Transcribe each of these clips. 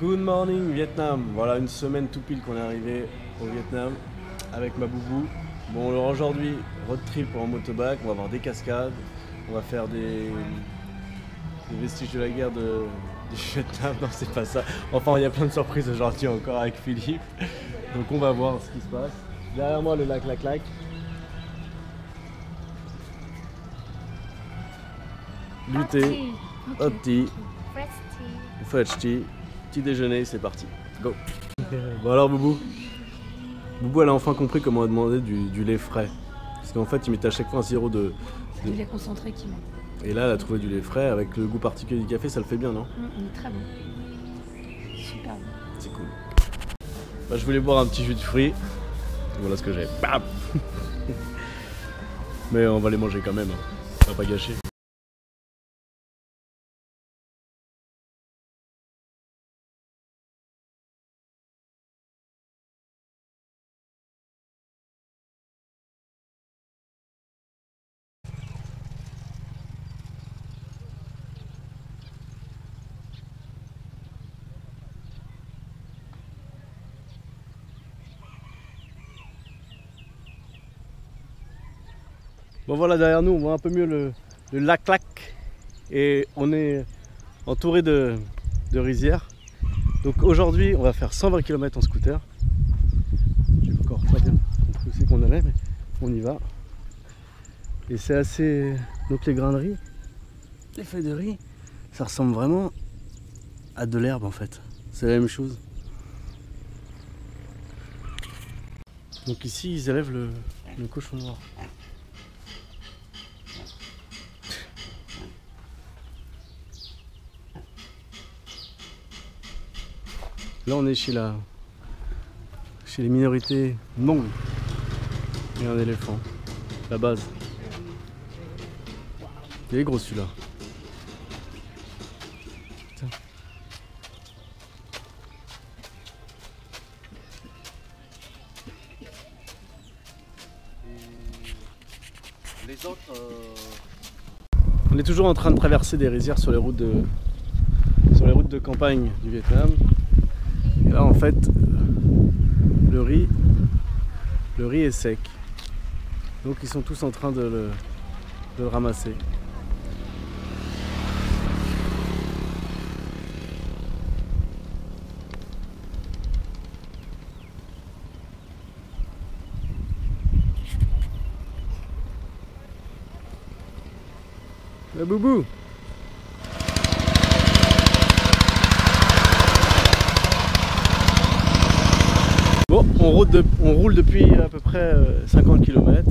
Good morning Vietnam. Voilà une semaine tout pile qu'on est arrivé au Vietnam avec ma boubou. Bon alors aujourd'hui road trip en motobac, on va voir des cascades, on va faire des vestiges de la guerre du Vietnam, non c'est pas ça. Enfin il y a plein de surprises aujourd'hui encore avec Philippe. Donc on va voir ce qui se passe. Derrière moi le lac Lac Lac. Du thé, hot tea, fresh tea, petit déjeuner, c'est parti. Go. Bon alors Boubou elle a enfin compris comment demander du lait frais. Parce qu'en fait il mettait à chaque fois un sirop de... Du lait concentré qui met. Et là elle a trouvé du lait frais avec le goût particulier du café, ça le fait bien non? Il est très bon. Super bon. C'est cool. Bah, je voulais boire un petit jus de fruits. Voilà ce que j'ai. Bam. Mais on va les manger quand même, hein. On va pas gâcher. Bon voilà, derrière nous on voit un peu mieux le lac Lac et on est entouré de rizières. Donc aujourd'hui on va faire 120 km en scooter. J'ai encore pas bien compris où c'est qu'on allait, mais on y va. Et c'est assez... Donc les grains de riz, les feuilles de riz, ça ressemble vraiment à de l'herbe en fait. C'est la même chose. Donc ici ils élèvent le cochon noir. Là on est chez les minorités Hmong. Il y a un éléphant, la base. Il est gros celui-là. Les autres, On est toujours en train de traverser des rizières sur les routes de campagne du Vietnam. Et là en fait le riz est sec, donc ils sont tous en train de le ramasser. La boubou. Bon, on roule depuis à peu près 50 km,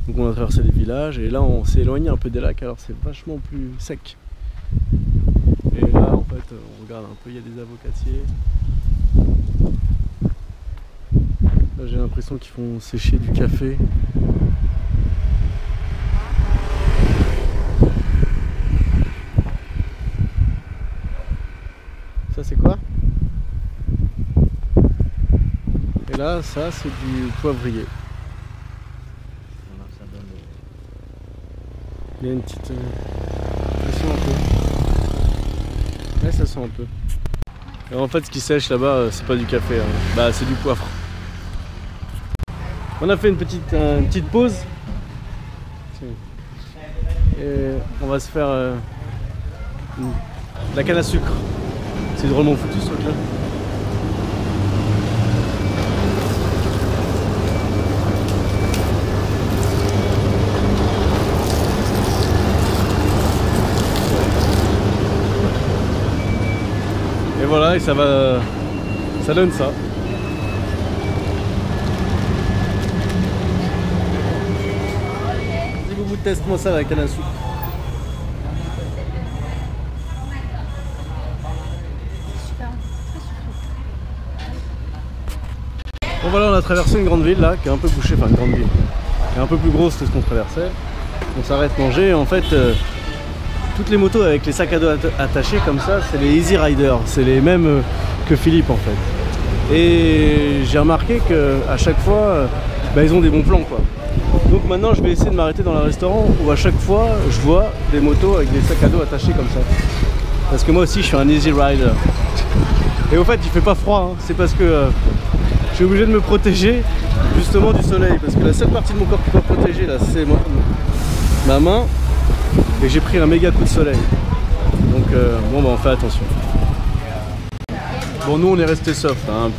donc on a traversé des villages et là on s'est éloigné un peu des lacs, alors c'est vachement plus sec. Et là en fait on regarde un peu, il y a des avocatiers. Là j'ai l'impression qu'ils font sécher du café. Ça c'est quoi? Et là, ça c'est du poivrier. Il y a une petite... Ça sent un peu. Ouais, ça sent un peu. Et en fait, ce qui sèche là-bas, c'est pas du café, hein. Bah, c'est du poivre. On a fait une petite pause. Et on va se faire de la canne à sucre. C'est drôlement foutu ce truc là. Et voilà, et ça donne ça. Si vous testez-moi ça avec la canne à sucre. Bon voilà, on a traversé une grande ville là, qui est un peu bouchée, enfin une grande ville, qui est un peu plus grosse que ce qu'on traversait. On s'arrête manger, en fait, toutes les motos avec les sacs à dos attachés comme ça, c'est les Easy Rider, c'est les mêmes que Philippe en fait. Et j'ai remarqué qu'à chaque fois, ils ont des bons plans quoi. Donc maintenant je vais essayer de m'arrêter dans un restaurant où à chaque fois je vois des motos avec des sacs à dos attachés comme ça. Parce que moi aussi je suis un Easy Rider. Et au fait il fait pas froid, hein. C'est parce que je suis obligé de me protéger justement du soleil. Parce que la seule partie de mon corps qui doit protéger là c'est ma main. Et j'ai pris un méga coup de soleil. Donc bon bah on fait attention. Bon nous on est resté soft, hein.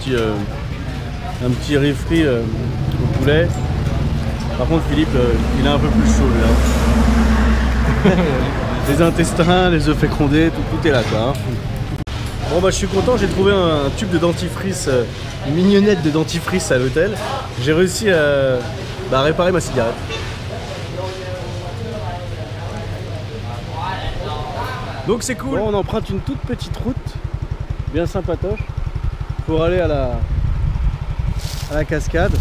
Un petit riz frit au poulet. Par contre Philippe il est un peu plus chaud lui, hein. Les intestins, les œufs fécondés, tout est là quoi, hein. Bon bah je suis content, j'ai trouvé un tube de dentifrice, une mignonnette de dentifrice à l'hôtel. J'ai réussi à réparer ma cigarette. Donc c'est cool. Bon, on emprunte une toute petite route, bien sympatoche, pour aller à la cascade.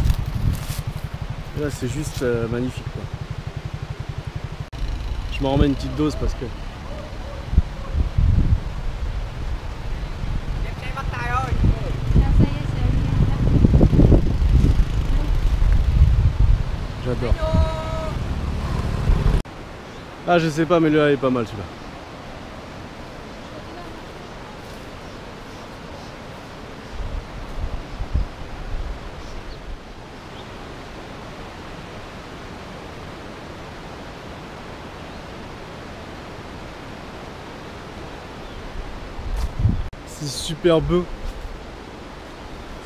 Et là c'est juste magnifique quoi. Je m'en remets une petite dose parce que... J'adore. Ah je sais pas mais le il est pas mal celui-là. C'est super beau.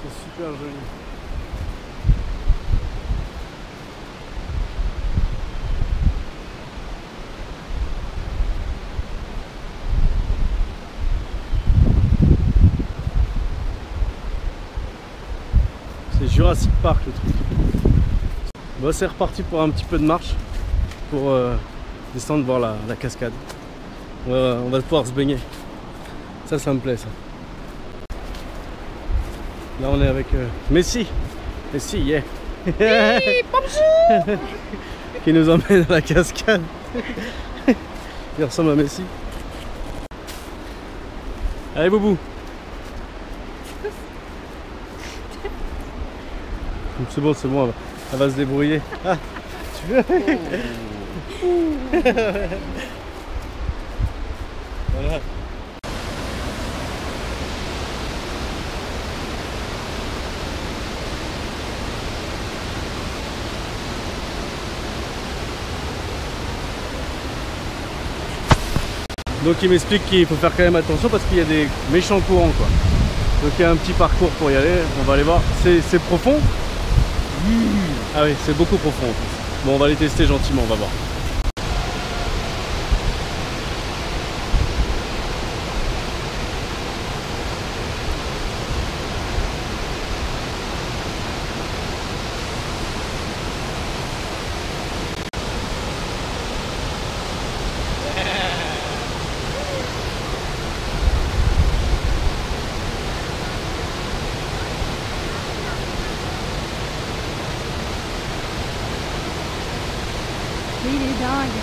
C'est super joli. C'est Jurassic Park le truc. Bon, c'est reparti pour un petit peu de marche pour descendre voir la cascade. On va pouvoir se baigner. Ça me plaît ça. Là on est avec Messi. Messi, yeah. Qui nous emmène à la cascade. Il ressemble à Messi. Allez Boubou. C'est bon, elle va se débrouiller. Ah, tu veux? Voilà. Donc il m'explique qu'il faut faire quand même attention parce qu'il y a des méchants courants quoi. Donc il y a un petit parcours pour y aller, on va aller voir. C'est profond. Ah oui, c'est beaucoup profond en plus. Bon on va les tester gentiment, on va voir. Mais il est dingue.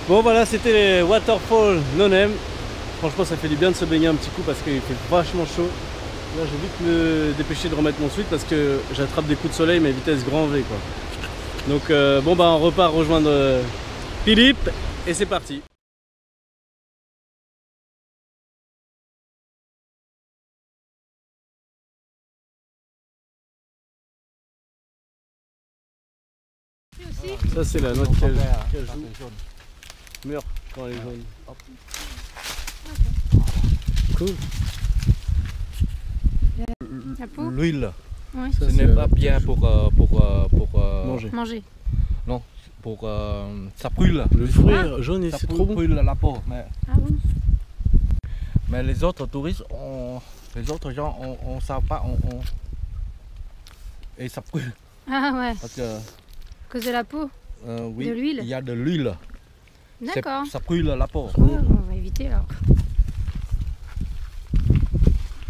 Bon voilà, c'était les Waterfall Nonem. Franchement ça fait du bien de se baigner un petit coup parce qu'il fait vachement chaud. Là je vais vite me dépêcher de remettre mon sweat parce que j'attrape des coups de soleil mais vitesse grand V quoi. Donc bon bah on repart rejoindre Philippe et c'est parti. Ça c'est la noix de cajou. Mûre quand elle est jaune. Cool. La peau? L'huile, Oui. ce n'est pas bien pour Manger. Manger. Non, pour ça brûle. Le fruit jaune Ça c'est trop bon. brûle la peau. Ah bon? Mais les autres touristes, les autres gens, on savent pas, et ça brûle. Ah ouais. Parce que À cause de la peau? oui, De l'huile? il y a de l'huile. D'accord. Ça brûle la peau. Ouais, on va éviter alors.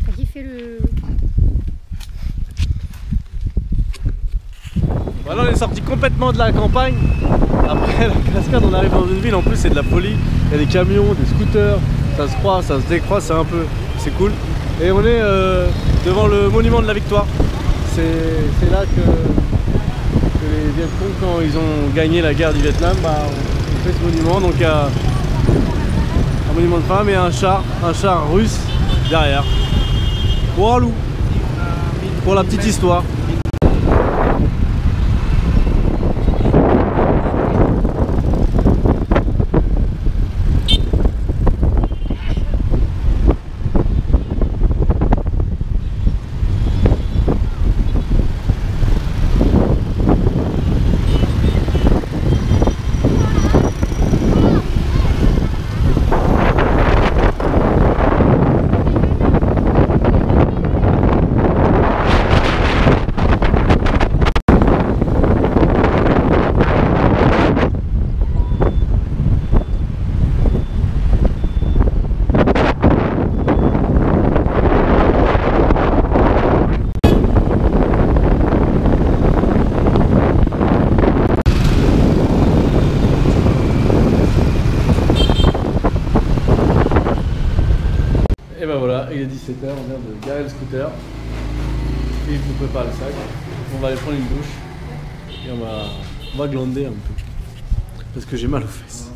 T'as kiffé le... Voilà, on est sorti complètement de la campagne. Après la cascade, on arrive dans une ville. En plus, c'est de la folie. Il y a des camions, des scooters. Ça se croise, ça se décroise. C'est cool. Et on est devant le monument de la Victoire. C'est là que les Viet Cong, quand ils ont gagné la guerre du Vietnam, bah, on fait ce monument. Donc il y a un monument de femmes et un char russe derrière. Walou. Pour la petite histoire. Et ben voilà, il est 17h, on vient de garer le scooter. Philippe nous prépare le sac. On va aller prendre une douche. Et on va glander un peu. Parce que j'ai mal aux fesses.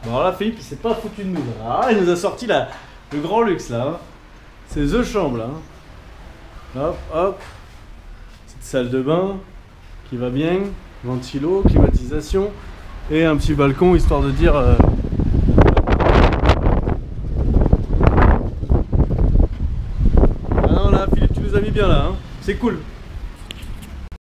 Bon alors là Philippe il s'est pas foutu de nous. Ah, il nous a sorti le grand luxe là. Hein. C'est The Chambre là. Hein. Hop, hop. Petite salle de bain qui va bien. Ventilo, climatisation. Et un petit balcon histoire de dire... Ah non là Philippe tu nous as mis bien là, hein. C'est cool.